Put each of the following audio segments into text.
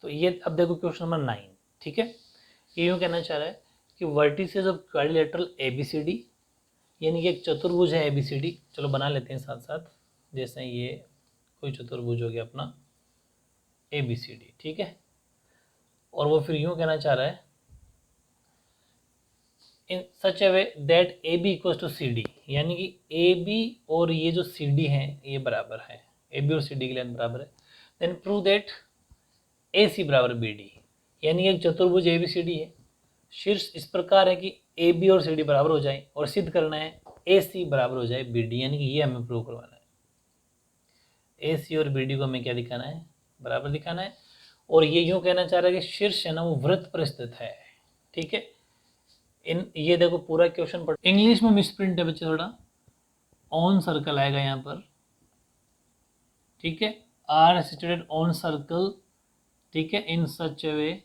तो ये अब देखो क्वेश्चन नंबर 9, ठीक है। ये यूँ कहना चाह रहा है कि वर्टिसेस ऑफ क्वाड्रिलेटरल ABCD, यानी कि एक चतुर्भुज है ABCD, चलो बना लेते हैं साथ साथ। जैसे ये कोई चतुर्भुज हो गया अपना ABCD, ठीक है। और वो फिर यूँ कहना चाह रहा है in such a way that AB equals to CD, यानी कि AB और ये जो CD है ये बराबर है, AB और CD के लिए बराबर है। देन प्रूव दैट AC बराबर BD, यानी एक चतुर्भुज ABCD है, शीर्ष इस प्रकार है कि AB और CD बराबर हो जाए, और सिद्ध करना है AC बराबर हो जाए BD, यानी कि ये हमें प्रूव करवाना है। AC और BD को हमें क्या दिखाना है, बराबर दिखाना है। और ये यूँ कहना चाह रहा है कि शीर्ष है ना वो वृत्त पर स्थित है, ठीक है। ये देखो पूरा क्वेश्चन पढ़, इंग्लिश में मिसप्रिंट है बच्चे थोड़ा, ऑन सर्कल आएगा यहाँ पर, ठीक है। आर सिचुएटेड ऑन सर्कल, ठीक है, इन सच ए वे,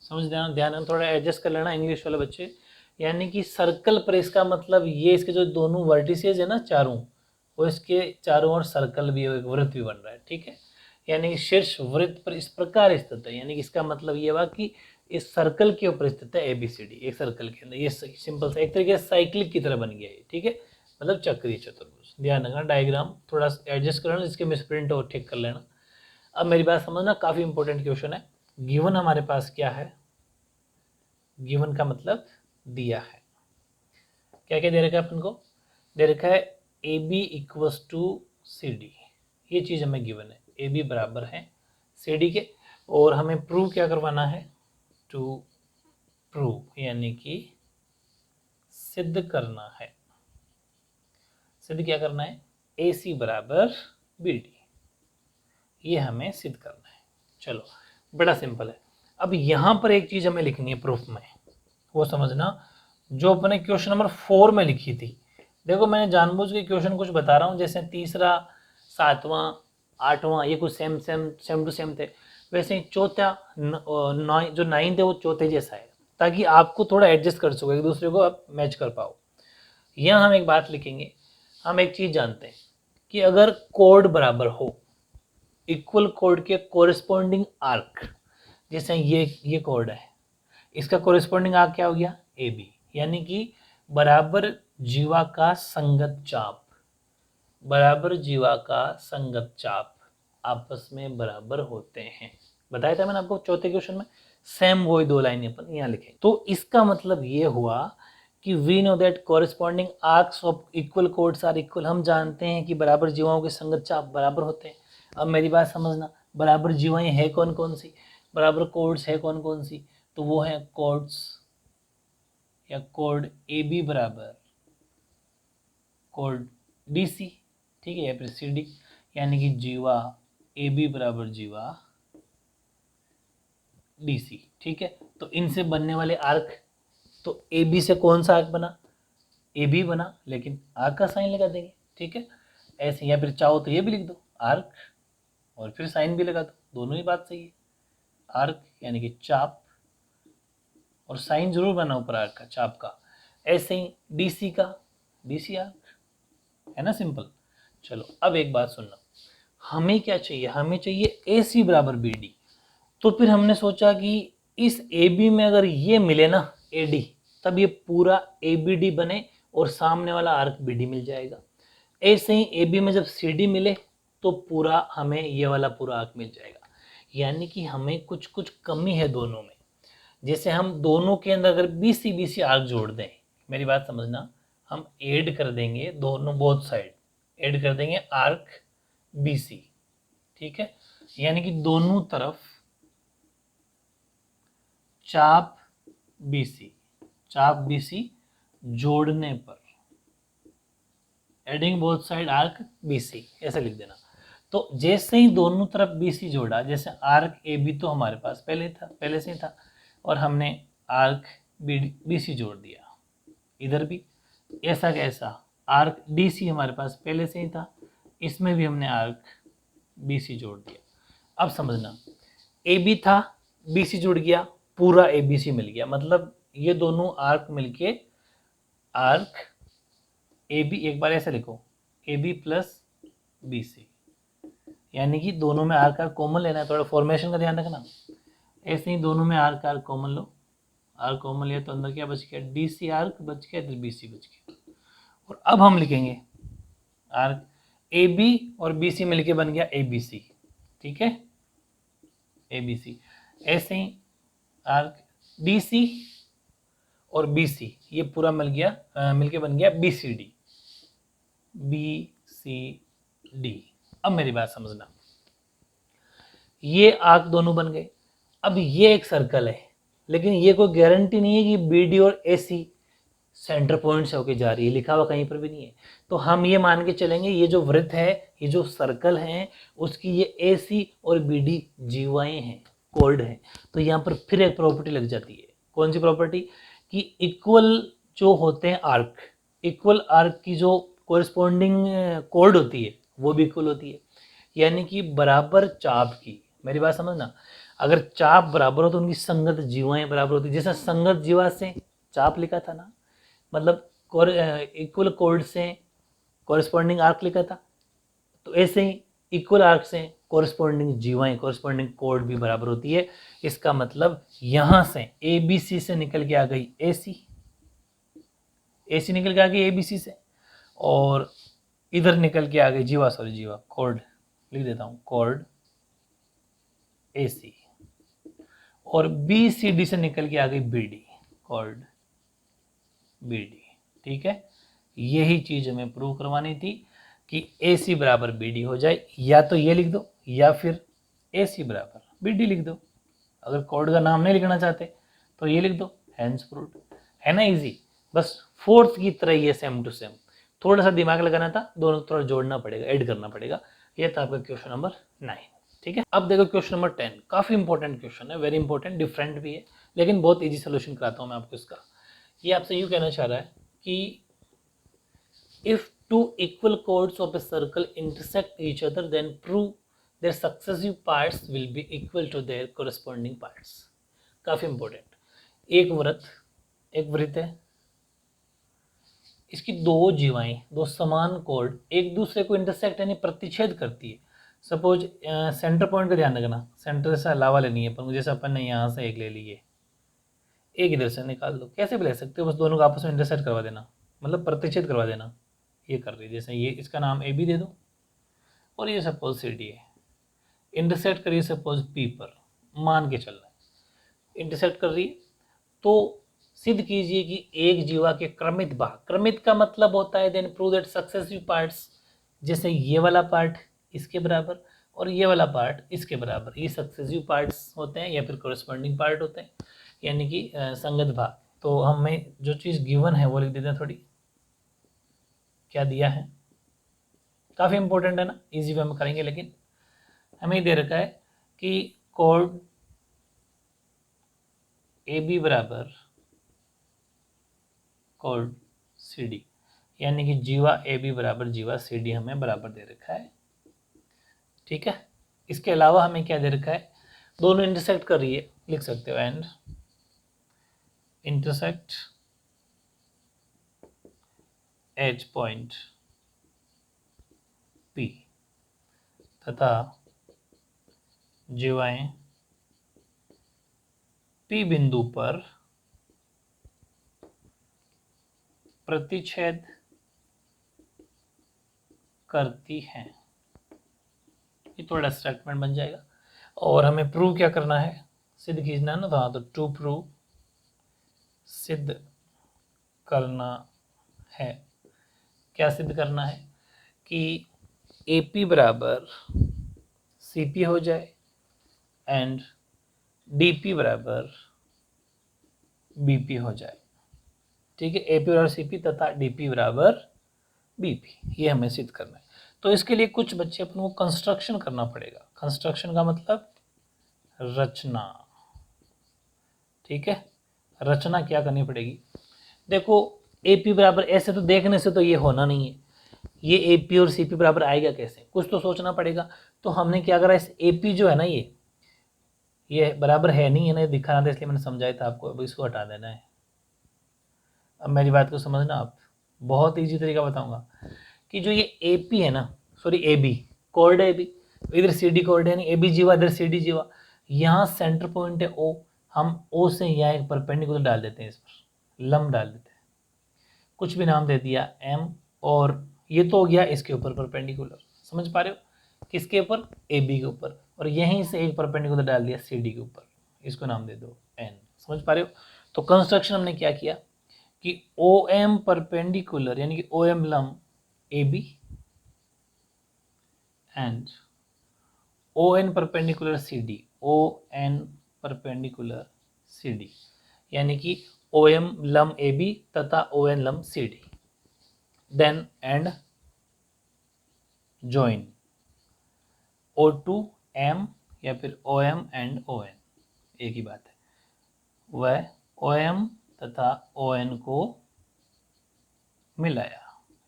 समझ ध्यान थोड़ा एडजस्ट कर लेना इंग्लिश वाले बच्चे। यानी कि सर्कल पर, इसका मतलब ये इसके जो दोनों वर्टिसेज है ना चारों, वो इसके चारों ओर सर्कल भी, एक वृत्त भी बन रहा है, ठीक है। यानी कि शीर्ष वृत्त पर इस प्रकार स्थित है, यानी कि इसका मतलब ये हुआ कि इस सर्कल के ऊपर स्थित है ABCD, एक सर्कल के अंदर। ये सिंपल सा एक तरीके से साइक्लिक की तरह बन गया है, ठीक है, मतलब चक्रीय चतुर्भुज। ध्यान रखना डायग्राम थोड़ा एडजस्ट कर लेना, जिसके मिसप्रिंट हो ठीक कर लेना। अब मेरी बात समझना, काफ़ी इंपॉर्टेंट क्वेश्चन है। गिवन हमारे पास क्या है, गिवन का मतलब दिया है, क्या क्या दे रखा है अपन को, दे रखा है AB इक्वल्स टू CD, ये चीज़ हमें गिवन है, AB बराबर है CD के। और हमें प्रूव क्या करवाना है, टू प्रूव, यानी कि सिद्ध करना है। सिद्ध क्या करना है, AC बराबर BD, ये हमें सिद्ध करना है। चलो बड़ा सिंपल है। अब यहाँ पर एक चीज़ हमें लिखनी है प्रूफ में, वो समझना, जो अपने क्वेश्चन नंबर 4 में लिखी थी। देखो मैंने जानबूझ के क्वेश्चन कुछ बता रहा हूँ, जैसे तीसरा, सातवां, आठवां ये कुछ सेम टू सेम थे, वैसे ही चौथा जो 9 है वो चौथे जैसा है, ताकि आपको थोड़ा एडजस्ट कर सको, एक दूसरे को आप मैच कर पाओ। यहाँ हम एक बात लिखेंगे, हम एक चीज़ जानते हैं कि अगर कोड बराबर हो, इक्वल कोड के कोरिस्पॉन्डिंग आर्क, जैसे ये कोड है, इसका कोरिस्पॉन्डिंग आर्क क्या हो गया AB, यानी कि बराबर जीवा का संगत चाप, बराबर जीवा का संगत चाप आपस में बराबर होते हैं। बताया था मैंने आपको चौथे क्वेश्चन में, सेम वही दो लाइनें अपन यहाँ लिखें। तो इसका मतलब ये हुआ कि we know that corresponding arcs of equal chords are equal, हम जानते हैं कि बराबर जीवाओं के संगत चाप बराबर होते हैं। अब मेरी बात समझना, बराबर जीवाएं है कौन कौन सी, बराबर कोड्स है कौन कौन सी, तो वो है कोड्स या कोड AB बराबर कोड DC, ठीक है, या फिर CD, यानी कि जीवा AB बराबर जीवा DC, ठीक है। तो इनसे बनने वाले आर्क, तो AB से कौन सा आर्क बना, AB बना, लेकिन आर्क का साइन लगा देंगे, ठीक है, ऐसे। या फिर चाहो तो ये भी लिख दो आर्क और फिर साइन भी लगा दो, दोनों ही बात सही है। आर्क यानी कि चाप, और साइन जरूर बना ऊपर आर्क का, चाप का। ऐसे ही DC का, DC आर्क, है ना, सिंपल। चलो अब एक बात सुनना, हमें क्या चाहिए, हमें चाहिए AC बराबर BD। तो फिर हमने सोचा कि इस AB में अगर ये मिले ना AD, तब ये पूरा ABD बने और सामने वाला आर्क BD मिल जाएगा। ऐसे ही AB में जब CD मिले तो पूरा हमें ये वाला पूरा आर्क मिल जाएगा। यानी कि हमें कुछ कुछ कमी है दोनों में। जैसे हम दोनों के अंदर अगर BC आर्क जोड़ दें, मेरी बात समझना, हम ऐड कर देंगे दोनों, बोथ साइड ऐड कर देंगे आर्क BC, ठीक है, यानी कि दोनों तरफ चाप BC जोड़ने पर, adding both side arc BC, ऐसा लिख देना। तो जैसे ही दोनों तरफ BC जोड़ा, जैसे आर्क AB तो हमारे पास पहले से ही था, और हमने आर्क BC जोड़ दिया इधर भी, ऐसा कैसा, आर्क DC हमारे पास पहले से ही था, इसमें भी हमने आर्क BC जोड़ दिया। अब समझना, AB था, BC जुड़ गया, पूरा ABC मिल गया, मतलब ये दोनों आर्क मिलके आर्क AB, एक बार ऐसे लिखो AB प्लस BC, यानी कि दोनों में आर्क का कॉमन लेना है, थोड़ा फॉर्मेशन का ध्यान रखना। ऐसे ही दोनों में आर्क आर्क कॉमन लो, आर्क कॉमन लिया तो अंदर क्या बच गया, डी सी आर्क बच गया, इधर बी सी बच गया। और अब हम लिखेंगे आर्क ए बी और बी सी मिलके बन गया ए बी सी, ठीक है, ए बी सी। ऐसे ही आर्क डी सी और बी सी ये पूरा मिल गया, मिलके बन गया B C D, B C D. अब मेरी बात समझना, ये आर्क दोनों बन गए। अब ये एक सर्कल है, लेकिन ये कोई गारंटी नहीं है कि बी डी और ए सी सेंटर पॉइंट से होके जा रही है, लिखा हुआ कहीं पर भी नहीं है। तो हम ये मान के चलेंगे ये जो वृत्त है, ये जो सर्कल है, उसकी ये ए सी और बी डी जीवाएं हैं, कोल्ड है। तो यहाँ पर फिर एक प्रॉपर्टी लग जाती है। कौन सी प्रॉपर्टी? कि इक्वल जो होते हैं आर्क, इक्वल आर्क की जो कोरिस्पॉन्डिंग कोड होती है वो भी इक्वल होती है, यानी कि बराबर चाप की। मेरी बात समझना, अगर चाप बराबर हो तो उनकी संगत जीवाएं बराबर होती है। जैसे संगत जीवा से चाप लिखा था ना, मतलब इक्वल कोड से कोरिस्पॉन्डिंग आर्क लिखा था, तो ऐसे ही इक्वल आर्क से कोरिस्पॉन्डिंग जीवाएं, कोरिस्पॉन्डिंग कोड भी बराबर होती है। इसका मतलब यहां से ए बी सी से निकल के आ गई ए सी, ए सी निकल के आ गई ए बी सी से, और इधर निकल के आ गई जीवा, सॉरी जीवा, कोड लिख देता हूं, कोड ए सी, और बी सी डी से निकल के आ गई बी डी, कोड बी डी, ठीक है। यही चीज हमें प्रूव करवानी थी कि ए सी बराबर बी डी हो जाए। या तो ये लिख दो या फिर ए सी बराबर बी डी लिख दो। अगर कोड का नाम नहीं लिखना चाहते तो ये लिख दो, हैंस प्रूव्ड, है ना, इजी। बस फोर्थ की तरह ये सेम टू सेम, थोड़ा सा दिमाग लगाना था, दोनों थोड़ा जोड़ना पड़ेगा, ऐड करना पड़ेगा। ये था आपका क्वेश्चन नंबर 9, ठीक है। अब देखो क्वेश्चन नंबर 10, काफी इंपॉर्टेंट क्वेश्चन है, वेरी इंपॉर्टेंट, डिफरेंट भी है, लेकिन बहुत इजी सोल्यूशन कराता हूँ मैं आपको इसका। ये आपसे यूँ कहना चाह रहा है कि if two equal chords of a circle intersect each other, then prove their successive parts will be equal to their corresponding parts। काफी इंपॉर्टेंट, एक वृत्त है, इसकी दो जीवाएं, दो समान कोड एक दूसरे को इंटरसेक्ट यानी प्रतिच्छेद करती है। सपोज सेंटर पॉइंट का ध्यान रखना, सेंटर से अलावा लेनी है, पर जैसे अपन ने यहाँ से एक ले ली है, एक इधर से निकाल दो, कैसे भी ले सकते हो, बस दोनों को आपस में इंटरसेक्ट करवा देना, मतलब प्रतिच्छेद करवा देना। ये कर रही है, जैसे ये इसका नाम ए बी दे दो, और ये सपोज सी डी है, इंटरसेक्ट करिए सपोज पी पर, मान के चलना है, इंटरसेक्ट कर रही है, तो सिद्ध कीजिए कि एक जीवा के क्रमित भाग, क्रमित का मतलब होता है then prove that successive parts, जैसे ये वाला पार्ट इसके बराबर और ये वाला पार्ट इसके बराबर, ये सक्सेसिव पार्ट्स होते हैं या फिर कोरिस्पॉन्डिंग पार्ट होते हैं, यानी कि संगत भाग। तो हमें जो चीज़ गिवन है वो लिख देते हैं, थोड़ी क्या दिया है, काफ़ी इंपॉर्टेंट है ना, इजी वे में करेंगे, लेकिन हमें दे रखा है कि कोड ए बी बराबर कोड सी डी, यानी कि जीवा ए बी बराबर जीवा सी डी हमें बराबर दे रखा है, ठीक है। इसके अलावा हमें क्या दे रखा है, दोनों इंटरसेक्ट कर रही है, लिख सकते हो and intersect H point P, तथा जीवाएं पी बिंदु पर प्रतिच्छेद करती हैं। ये थोड़ा स्टेटमेंट बन जाएगा, और हमें प्रूव क्या करना है, सिद्ध खींचना है ना, तो टू प्रूव, सिद्ध करना है। क्या सिद्ध करना है कि ए पी बराबर सी पी हो जाए एंड डी पी बराबर बी पी हो जाए, ठीक है। ए पी बराबर सी पी तथा डी पी बराबर बी पी, ये हमें सिद्ध करना है। तो इसके लिए कुछ बच्चे अपन को कंस्ट्रक्शन करना पड़ेगा। कंस्ट्रक्शन का मतलब रचना, ठीक है। रचना क्या करनी पड़ेगी, देखो ए पी बराबर, ऐसे तो देखने से तो ये होना नहीं है, ये ए पी और सी पी बराबर आएगा कैसे, कुछ तो सोचना पड़ेगा। तो हमने क्या करा, इस ए पी जो है ना, ये बराबर है नहीं है ना, दिखाना था, इसलिए मैंने समझाया था आपको, अब इसको हटा देना है। अब मेरी बात को समझना आप, बहुत ईजी तरीका बताऊंगा कि जो ये ए पी है ना, सॉरी ए बी कोड है, ए बी इधर सी डी कोड है, नहीं ए बी जीवा इधर सी डी जीवा, यहाँ सेंटर पॉइंट है ओ, हम ओ से यहाँ एक परपेंडिकुलर डाल देते हैं, इस पर लंब डाल देते हैं, कुछ भी नाम दे दिया एम, और ये तो हो गया इसके ऊपर परपेंडिकुलर, समझ पा रहे हो, किसके ऊपर, ए बी के ऊपर, और यहीं से एक परपेंडिकुलर डाल दिया सी डी के ऊपर, इसको नाम दे दो एन, समझ पा रहे हो। तो कंस्ट्रक्शन हमने क्या किया कि ओ एम परपेंडिकुलर यानी कि ओ एम लंब A B and O N perpendicular C D, O N perpendicular C D, यानी कि ओ एम लंब ए बी तथा ओ एन लंब C D, then and join O to M या फिर O M and O N, एक ही बात है, वह ओ एम तथा ओ एन को मिलाया,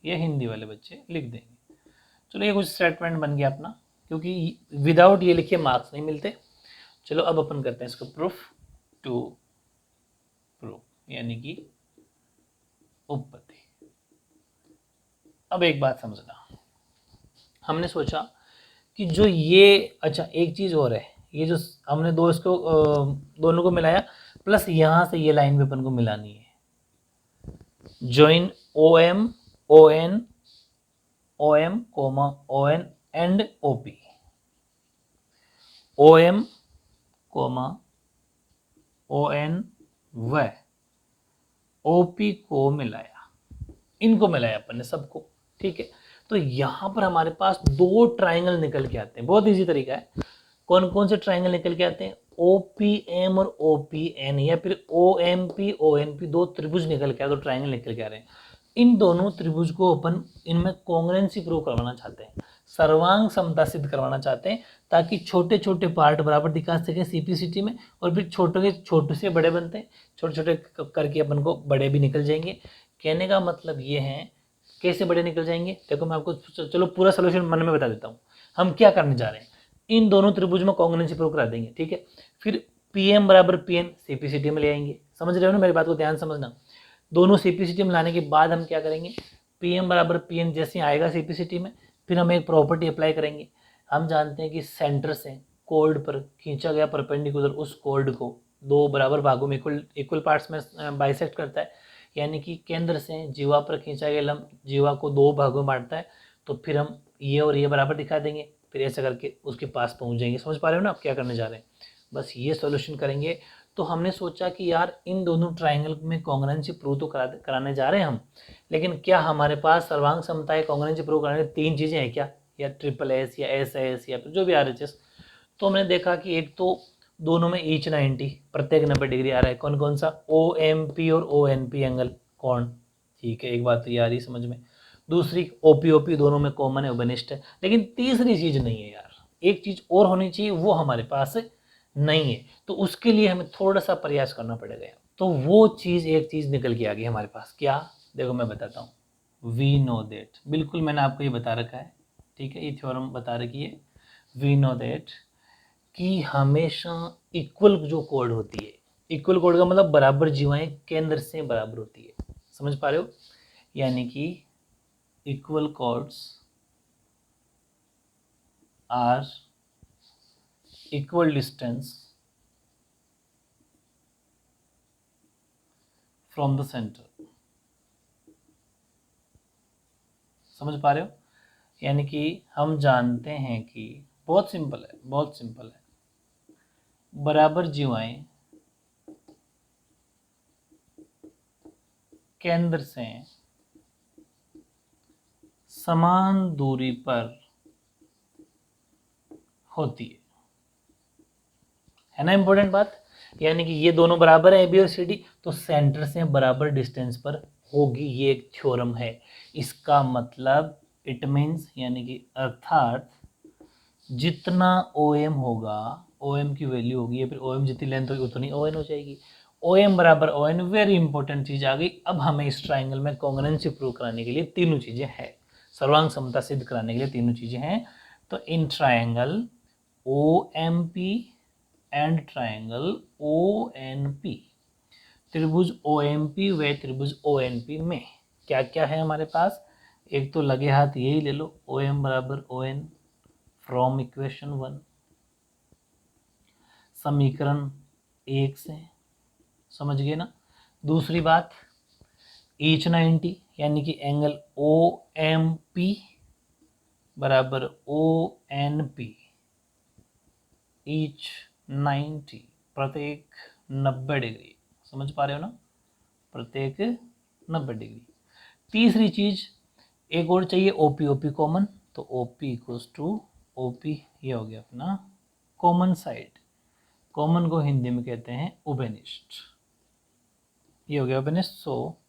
ये हिंदी वाले बच्चे लिख देंगे। चलो ये कुछ स्टेटमेंट बन गया अपना, क्योंकि विदाउट ये लिखे मार्क्स नहीं मिलते। चलो अब अपन करते हैं इसको प्रूफ टू प्रूफ, यानी कि उत्पत्ति। अब एक बात समझना, हमने सोचा कि जो ये, अच्छा एक चीज और है, ये जो हमने दो इसको दोनों को मिलाया, प्लस यहां से ये लाइन भी अपन को मिलानी है, join O M O M comma O N and O P, O M comma O N व ओ पी को मिलाया, इनको मिलाया अपन ने सबको, ठीक है। तो यहां पर हमारे पास दो ट्राइंगल निकल के आते हैं, बहुत इजी तरीका है। कौन कौन से ट्राइंगल निकल के आते हैं, ओ पी एम और ओ पी एन, या फिर O M P O N P, दो त्रिभुज निकल के आ, दो ट्राइंगल निकल के आ रहे हैं। इन दोनों त्रिभुज को अपन इनमें कॉन्ग्रुएंसी प्रूव करवाना चाहते हैं, सर्वांग समता सिद्ध करवाना चाहते हैं, ताकि छोटे छोटे पार्ट बराबर दिखा सके सीपीसीटी में, और फिर छोटे के छोटे से बड़े बनते हैं, छोटे छोटे करके अपन को बड़े भी निकल जाएंगे। कहने का मतलब ये है, कैसे बड़े निकल जाएंगे, देखो मैं आपको चलो पूरा सोल्यूशन मन में बता देता हूँ। हम क्या करने जा रहे हैं, इन दोनों त्रिभुज में कॉन्ग्रुएंसी प्रूव करा देंगे, ठीक है। फिर पी एम बराबर पी एन सीपीसीटी में ले आएंगे, समझ रहे हो ना, मेरी बात को ध्यान समझना। दोनों सीपीसीटी में लाने के बाद हम क्या करेंगे, पी एम बराबर पी एन जैसे आएगा सीपीसीटी में, फिर हम एक प्रॉपर्टी अप्लाई करेंगे। हम जानते हैं कि सेंटर से कोर्ड पर खींचा गया परपेंडिकुलर उस कोर्ड को दो बराबर भागों में इक्वल पार्ट्स में बाइसेक्ट करता है, यानी कि केंद्र से जीवा पर खींचा गया लंब जीवा को दो भागों में बांटता है। तो फिर हम ये और ये बराबर दिखा देंगे, फिर ऐसा करके उसके पास पहुंच जाएंगे। समझ पा रहे हो ना आप क्या करने जा रहे हैं, बस ये सॉल्यूशन करेंगे। तो हमने सोचा कि यार इन दोनों ट्राइंगल में कॉन्ग्रुएंसी प्रूव तो कराने जा रहे हैं हम, लेकिन क्या हमारे पास सर्वांग समता है कॉन्ग्रुएंसी प्रूव कराने तीन चीज़ें हैं क्या, या ट्रिपल एस या एस एस या फिर जो भी RHS। तो हमने देखा कि एक तो दोनों में ईच 90 प्रत्येक 90 डिग्री आ रहा है, कौन कौन सा, ओ एम पी और ओ एन पी एंगल कौन, ठीक है, एक बात तो ये आ रही समझ में। दूसरी ओपी दोनों में कॉमन है, वनिष्ठ है। लेकिन तीसरी चीज नहीं है यार, एक चीज और होनी चाहिए, वो हमारे पास नहीं है, तो उसके लिए हमें थोड़ा सा प्रयास करना पड़ेगा। तो वो चीज, एक चीज निकल के आ गई हमारे पास, क्या, देखो मैं बताता हूँ। वी नो दैट, बिल्कुल मैंने आपको ये बता रखा है, ठीक है, ये थ्योरम बता रखी है। वी नो दैट कि हमेशा इक्वल जो कोड होती है, इक्वल कोड का मतलब बराबर जीवाएं केंद्र से बराबर होती है, समझ पा रहे हो, यानी कि equal chords are equal distance from the centre, समझ पा रहे हो। यानी कि हम जानते हैं कि बहुत सिंपल है, बहुत सिंपल है, बराबर जीवाएं केंद्र से समान दूरी पर होती है ना, इंपॉर्टेंट बात। यानी कि ये दोनों बराबर है, ए बी और सी डी, तो सेंटर से बराबर डिस्टेंस पर होगी, ये एक थ्योरम है। इसका मतलब इट मीन्स, यानी कि अर्थात जितना ओ एम होगा, ओ एम की वैल्यू होगी, या फिर ओ एम जितनी लेंथ होगी उतनी ओ एन हो जाएगी। ओ एम बराबर ओ एन, वेरी इंपॉर्टेंट चीज आ गई। अब हमें इस ट्राइंगल में कॉन्ग्रुएंसी प्रूव कराने के लिए तीनों चीजें हैं, सर्वांग समता सिद्ध कराने के लिए तीनों चीजें हैं। तो in triangle O M P and triangle O N P, त्रिभुज ओ एम पी व त्रिभुज ओ एन पी में क्या क्या है हमारे पास। एक तो लगे हाथ यही ले लो, ओ एम बराबर ओ एन फ्रॉम इक्वेशन 1। समीकरण 1 से, समझ गए ना। दूसरी बात, ईच 90 यानी कि एंगल OMP बराबर ONP, ईच 90 प्रत्येक 90 डिग्री, समझ पा रहे हो ना, प्रत्येक 90 डिग्री। तीसरी चीज एक और चाहिए, OP OP कॉमन, तो OP इक्वल्स टू OP, ये हो गया अपना कॉमन साइड, कॉमन को हिंदी में कहते हैं उभयनिष्ठ, ये हो गया उभयनिष्ठ। सो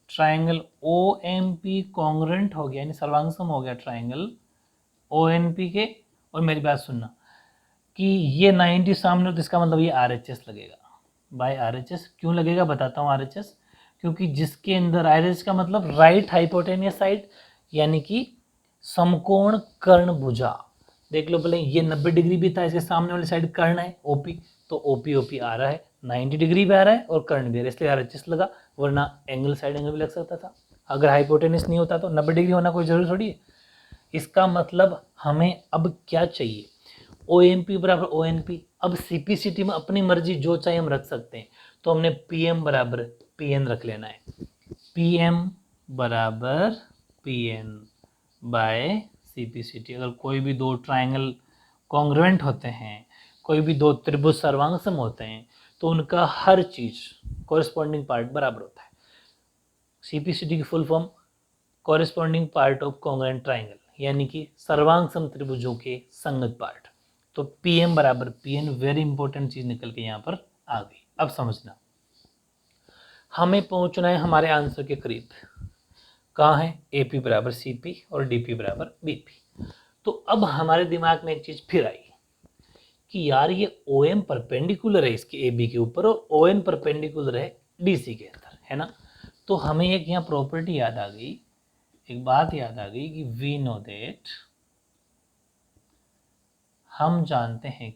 ट्राइंगल OMP कॉन्ग्रुएंट हो गया, यानी सर्वांगसम हो गया ट्राइंगल ONP के। और मेरी बात सुनना कि ये 90 सामने हो तो इसका मतलब ये RHS लगेगा, बाय RHS। क्यों लगेगा बताता हूँ RHS, क्योंकि जिसके अंदर RHS का मतलब राइट हाइपोटेनियस साइड, यानी कि समकोण कर्ण भुजा। देख लो पहले, ये 90 डिग्री भी था, इसके सामने वाली साइड कर्ण है OP, तो OP OP आ रहा है, 90 डिग्री भी आ रहा है और कर्ण भी आ रहा है, इसलिए RHS लगा, वरना एंगल साइड एंगल भी लग सकता था। अगर हाइपोटेनियस नहीं होता तो 90 डिग्री होना कोई जरूरी थोड़ी है। इसका मतलब हमें अब क्या चाहिए, OMP बराबर ONP। अब CPCT में अपनी मर्जी जो चाहिए हम रख सकते हैं, तो हमने PM बराबर PN रख लेना है, PM बराबर PN बाय CPCT। अगर कोई भी दो ट्राइंगल कॉन्ग्रुएंट होते हैं, कोई भी दो त्रिभुज सर्वांगसम होते हैं, तो उनका हर चीज कॉरेस्पॉन्डिंग पार्ट बराबर होता है। CPCT की full form corresponding part of congruent triangle, यानी कि सर्वांगसम त्रिभुजों के संगत पार्ट। तो PM बराबर PN, वेरी इंपॉर्टेंट चीज निकल के यहाँ पर आ गई। अब समझना, हमें पहुंचना है हमारे आंसर के करीब, कहाँ है, AP बराबर CP और DP बराबर BP। तो अब हमारे दिमाग में एक चीज फिर आई कि यार ये OM परपेंडिकुलर है इसके AB के ऊपर और ON परपेंडिकुलर है DC के अंदर, है ना। तो हमें एक यहाँ प्रॉपर्टी याद आ गई, एक बात याद आ गई कि वी नो दैट, हम जानते हैं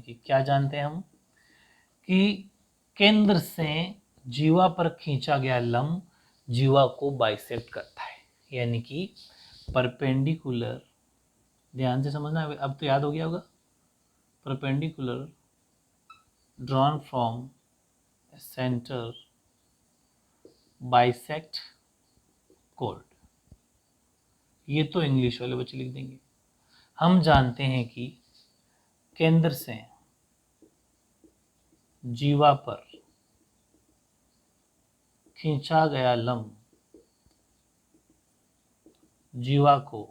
कि क्या जानते हैं हम, कि केंद्र से जीवा पर खींचा गया लंब जीवा को बाइसेक्ट करता है, यानी कि परपेंडिकुलर, ध्यान से समझना, अब तो याद हो गया होगा, perpendicular drawn from centre bisect code. ये तो इंग्लिश वाले बच्चे लिख देंगे। हम जानते हैं कि केंद्र से जीवा पर खींचा गया लंब जीवा को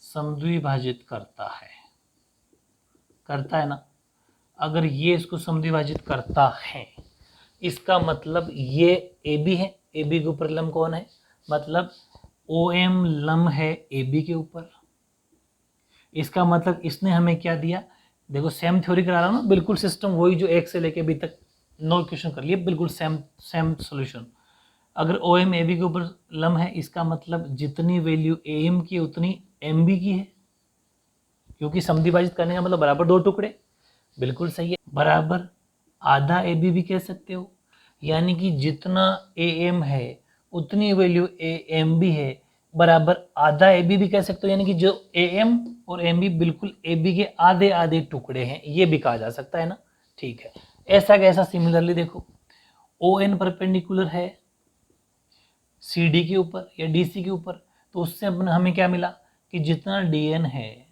समद्विभाजित करता है ना। अगर ये इसको समद्विभाजित करता है, इसका मतलब ये AB है, AB के ऊपर लंब कौन है, मतलब OM लंब है AB के ऊपर। इसका मतलब इसने हमें क्या दिया, देखो सेम थ्योरी करा रहा हूं ना, बिल्कुल सिस्टम वही जो एक से लेके अभी तक 9 क्वेश्चन कर लिए, बिल्कुल सेम सॉल्यूशन। अगर OM AB के ऊपर लंब है, इसका मतलब जितनी वैल्यू AM की उतनी MB की है, क्योंकि समद्विभाजित करने का मतलब बराबर दो टुकड़े, बिल्कुल सही है। बराबर आधा AB भी कह सकते हो, यानी कि जितना AM है उतनी वैल्यू AMB है, बराबर आधा AB भी कह सकते हो, यानी कि जो AM और MB बिल्कुल AB के आधे आधे टुकड़े हैं, ये भी कहा जा सकता है ना। ठीक है, ऐसा कैसा, सिमिलरली देखो ON परपेंडिकुलर है CD के ऊपर या DC के ऊपर, तो उससे हमें क्या मिला कि जितना DN है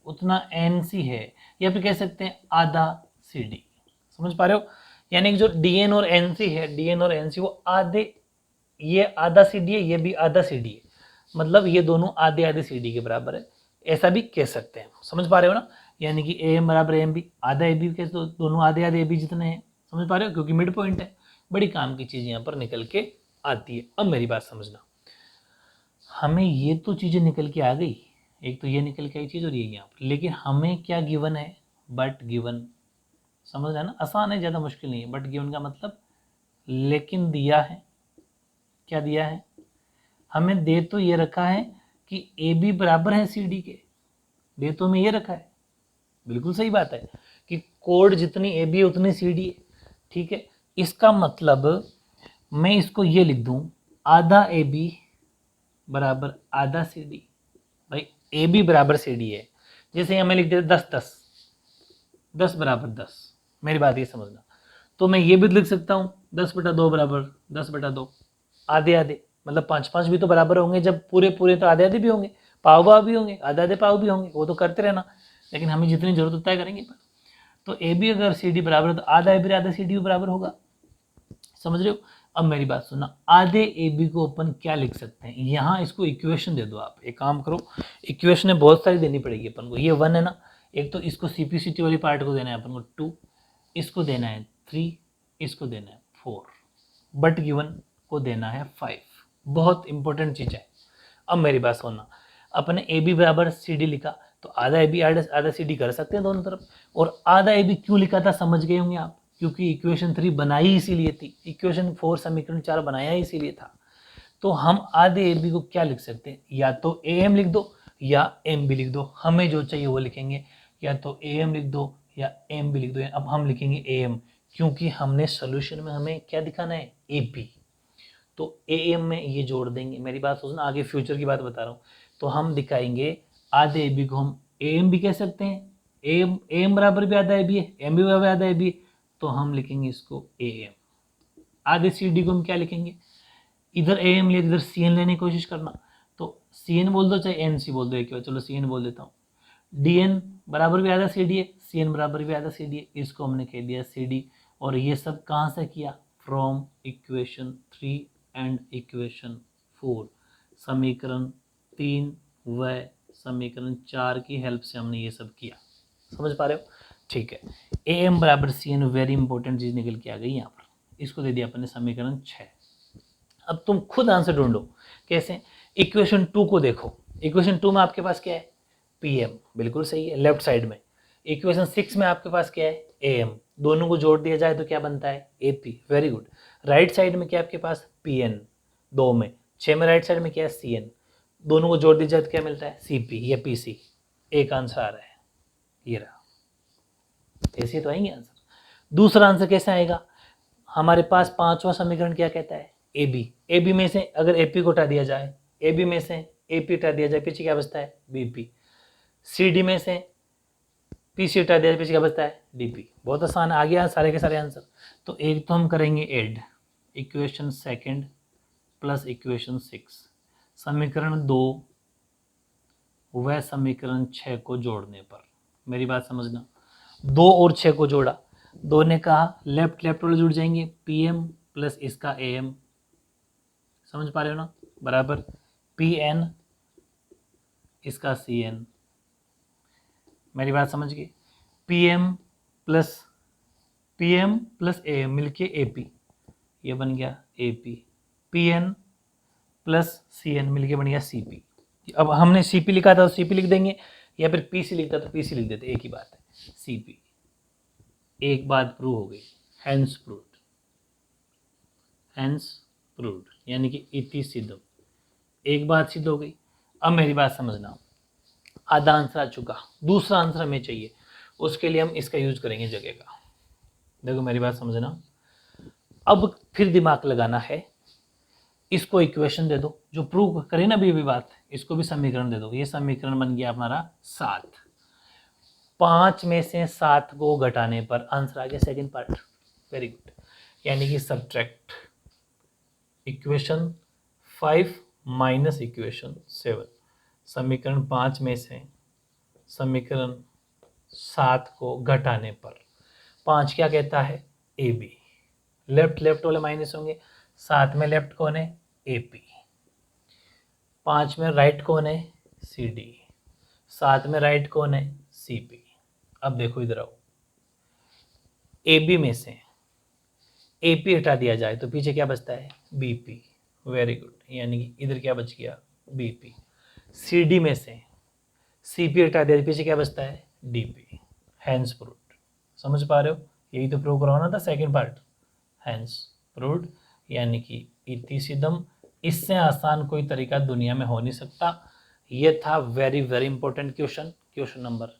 उतना NC है, या फिर कह सकते हैं आधा CD। समझ पा रहे हो, यानी कि जो DN और NC है, DN और NC वो आधे, ये आधा CD है, ये भी आधा CD है, मतलब ये दोनों आधे आधे CD के बराबर है, ऐसा भी कह सकते हैं। समझ पा रहे हो ना, यानी कि AM बराबर AMB, आधा AB के तो दोनों आधे आधे AB जितने हैं, समझ पा रहे हो, क्योंकि मिड पॉइंट है। बड़ी काम की चीज यहाँ पर निकल के आती है। अब मेरी बात समझना, हमें ये तो चीजें निकल के आ गई, एक तो ये निकल के आई चीज और ये यहाँ पर, लेकिन हमें क्या गिवन है, बट गिवन, समझ रहे ना, आसान है, ज़्यादा मुश्किल नहीं है। बट गिवन का मतलब लेकिन दिया है, क्या दिया है, हमें दे तो ये रखा है कि AB बराबर है CD के, दे तो हमें ये रखा है, बिल्कुल सही बात है कि कोड जितनी AB है उतनी CD है, ठीक है। इसका मतलब मैं इसको ये लिख दूं, आधा AB बराबर आधा CD। भाई ए बी बराबर सी डी है, जैसे हमें लिख देते 10 10 बराबर 10, मेरी बात ये समझना। तो मैं ये भी लिख सकता हूँ 10/2 बराबर 10/2, आधे आधे, मतलब 5 भी तो बराबर होंगे, जब पूरे पूरे तो आधे आधे भी होंगे, पाव भाव भी होंगे, आधे आधे पाव भी होंगे, वो तो करते रहना, लेकिन हमें जितनी जरूरत होता है करेंगे। तो ए बी अगर सी डी बराबर है तो आधा ए बी आधा सी डी बराबर होगा, समझ रहे हो। अब मेरी बात सुनना, आधे ए बी को अपन क्या लिख सकते हैं, यहाँ इसको इक्वेशन दे दो। आप एक काम करो, इक्वेशन बहुत सारी देनी पड़ेगी अपन को। ये 1 है ना, एक तो इसको सीपीसीटी वाली पार्ट को देना है अपन को 2, इसको देना है 3, इसको देना है 4, बट गिवन को देना है 5। बहुत इंपॉर्टेंट चीज़ है। अब मेरी बात सुनना, अपने ए बी बराबर सी डी लिखा, तो आधा ए बी आधा सी डी कर सकते हैं दोनों तरफ। और आधा ए बी क्यों लिखा था समझ गए होंगे आप, क्योंकि इक्वेशन 3 बनाई इसीलिए थी, इक्वेशन 4 समीकरण 4 बनाया इसीलिए था। तो हम आधे ए बी को क्या लिख सकते हैं, या तो ए एम लिख दो या एम बी लिख दो, हमें जो चाहिए वो लिखेंगे, या तो ए एम लिख दो या एम बी लिख दो। अब हम लिखेंगे ए एम, क्योंकि हमने सोल्यूशन में हमें क्या दिखाना है, ए पी, तो ए एम में ये जोड़ देंगे। मेरी बात सोचना, आगे फ्यूचर की बात बता रहा हूँ। तो हम दिखाएंगे आधे ए बी को हम ए एम भी कह सकते हैं, ए एम बराबर भी आधा ए बी है, एम बी बराबर आधा ए बी, तो हम लिखेंगे इसको ए एम। आधे सी डी को हम क्या लिखेंगे, इधर ए एम ले इधर सी एन लेने की कोशिश करना, तो सी एन बोल दो चाहे एन सी बोल दो, एक बार चलो सी एन बोल देता हूँ। डी एन बराबर भी आधा सी डी है, सी एन बराबर भी आधा सी डी है, इसको हमने कह दिया सी डी। और ये सब कहाँ से किया, फ्रॉम इक्वेशन 3 एंड इक्वेशन 4, समीकरण 3 व समीकरण 4 की हेल्प से हमने ये सब किया। समझ पा रहे हो, ठीक है। ए एम बराबर सी एन, वेरी इंपॉर्टेंट चीज़ निकल के आ गई यहाँ पर, इसको दे दिया अपने समीकरण 6। अब तुम खुद आंसर ढूंढो, कैसे, इक्वेशन 2 को देखो, इक्वेशन 2 में आपके पास क्या है, पी एम, बिल्कुल सही है लेफ्ट साइड में। इक्वेशन 6 में आपके पास क्या है, ए एम, दोनों को जोड़ दिया जाए तो क्या बनता है, A P, very good. Right side में क्या आपके पास, पी एन, 2 में, 6 में राइट साइड में क्या है, सी एन, दोनों को जोड़ दिया जाए तो क्या मिलता है, सी पी या पी सी। एक आंसर आ रहा है, ये रहा, ऐसे तो आएंगे आंसर। दूसरा आंसर कैसे आएगा, हमारे पास पांचवा समीकरण क्या कहता है, ए बी, ए बी में से अगर ए पी को हटा दिया जाए, ए बी में से ए पी हटा दिया जाए, पीछे क्या बचता है, बी पी। सी डी में से पी सी हटा दिया जाए, पीछे क्या बचता है, डी पी। बहुत आसान, आ गया सारे के सारे आंसर। तो एक तो हम करेंगे ऐड इक्वेशन 2 प्लस इक्वेशन 6, समीकरण 2 व समीकरण 6 को जोड़ने पर, मेरी बात समझना, 2 और 6 को जोड़ा, 2 ने कहा लेफ्ट लेफ्ट वाले जुड़ जाएंगे, पी एम प्लस इसका ए एम, समझ पा रहे हो ना, बराबर पी एन इसका सी एन, मेरी बात समझ गई। P M plus A M मिलके ए पी, ये बन गया A P, P N plus C N मिलके बन गया सी पी। अब हमने सी पी लिखा था तो सी पी लिख देंगे, या फिर पी सी लिखता तो पी सी लिख देते, एक ही बात है, सी पी। एक बात प्रूव हो गई, हैंस प्रूव्ड, यानी कि इति सिद्धम, एक बात सिद्ध हो गई। अब मेरी बात समझना, आधा आंसर आ चुका, दूसरा आंसर हमें चाहिए, उसके लिए हम इसका यूज करेंगे जगह का। देखो मेरी बात समझना, अब फिर दिमाग लगाना है, इसको इक्वेशन दे दो, जो प्रूव करे ना भी बात, इसको भी समीकरण दे दो। ये समीकरण बन गया हमारा 7, 5 में से 7 को घटाने पर आंसर आ गया सेकंड पार्ट, वेरी गुड। यानी कि सब्ट्रैक्ट इक्वेशन 5 माइनस इक्वेशन 7, समीकरण 5 में से समीकरण 7 को घटाने पर 5 क्या कहता है, ए बी, लेफ्ट लेफ्ट वाले माइनस होंगे, 7 में लेफ्ट कौन है, ए पी, 5 में राइट कौन है, सी डी, 7 में राइट कौन है, सी पी। अब देखो इधर आओ, ए बी में से ए पी हटा दिया जाए तो पीछे क्या बचता है, बी पी, वेरी गुड, यानी कि इधर क्या बच गया, बी पी। सी डी में से सी पी हटा दिया, पीछे क्या बचता है, डी पी, हैंस प्रूव्ड। समझ पा रहे हो, यही तो प्रूव करवाना था सेकंड पार्ट, हैंस प्रूव्ड, यानी कि इति सिद्धम। इससे आसान कोई तरीका दुनिया में हो नहीं सकता। ये था very very important question, question number